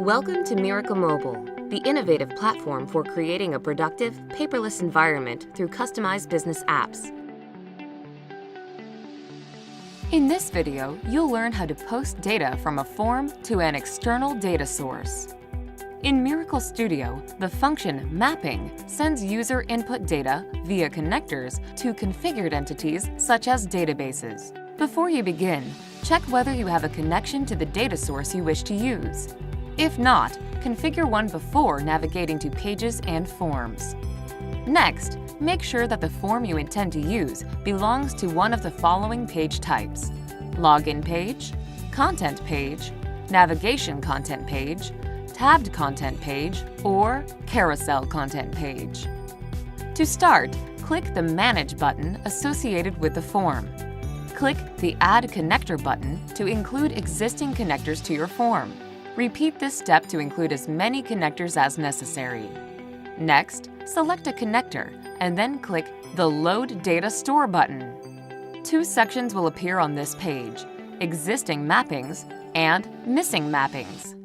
Welcome to Miracle Mobile, the innovative platform for creating a productive, paperless environment through customized business apps. In this video, you'll learn how to post data from a form to an external data source. In Miracle Studio, the function mapping sends user input data via connectors to configured entities such as databases. Before you begin, check whether you have a connection to the data source you wish to use. If not, configure one before navigating to Pages and Forms. Next, make sure that the form you intend to use belongs to one of the following page types: Login page, Content page, Navigation content page, Tabbed content page, or Carousel content page. To start, click the Manage button associated with the form. Click the Add Connector button to include existing connectors to your form. Repeat this step to include as many connectors as necessary. Next, select a connector and then click the Load Data Store button. Two sections will appear on this page: Existing Mappings and Missing Mappings.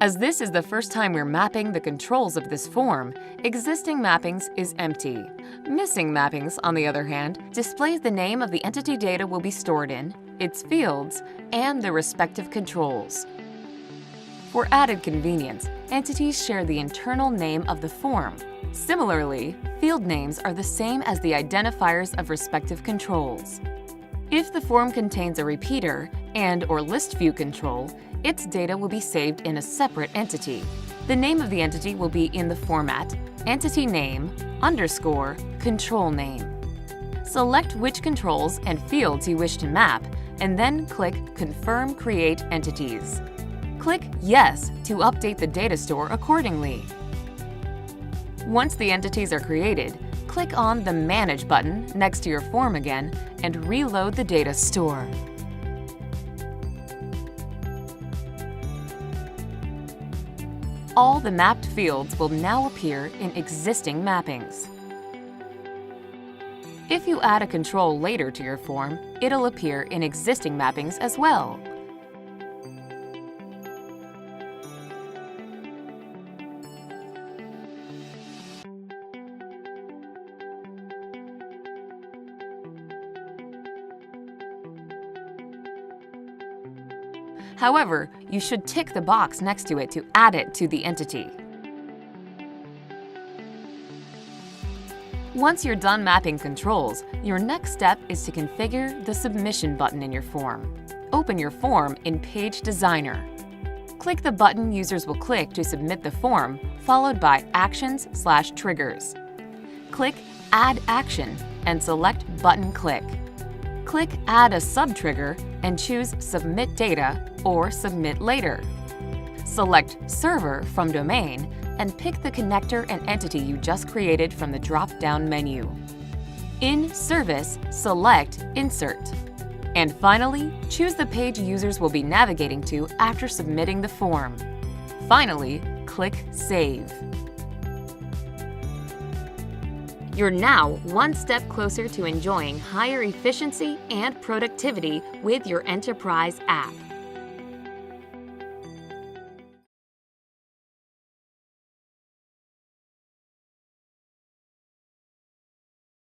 As this is the first time we're mapping the controls of this form, Existing Mappings is empty. Missing Mappings, on the other hand, displays the name of the entity data will be stored in, its fields, and the respective controls. For added convenience, entities share the internal name of the form. Similarly, field names are the same as the identifiers of respective controls. If the form contains a repeater and/or list view control, its data will be saved in a separate entity. The name of the entity will be in the format entity name _ control name. Select which controls and fields you wish to map, and then click Confirm Create Entities. Click Yes to update the data store accordingly. Once the entities are created, click on the Manage button next to your form again and reload the data store. All the mapped fields will now appear in existing mappings. If you add a control later to your form, it'll appear in existing mappings as well. However, you should tick the box next to it to add it to the entity. Once you're done mapping controls, your next step is to configure the Submission button in your form. Open your form in Page Designer. Click the button users will click to submit the form, followed by Actions/Triggers. Click Add Action and select Button Click. Click Add a Sub-Trigger and choose Submit Data or Submit Later. Select Server from Domain and pick the connector and entity you just created from the drop-down menu. In Service, select Insert. And finally, choose the page users will be navigating to after submitting the form. Finally, click Save. You're now one step closer to enjoying higher efficiency and productivity with your enterprise app.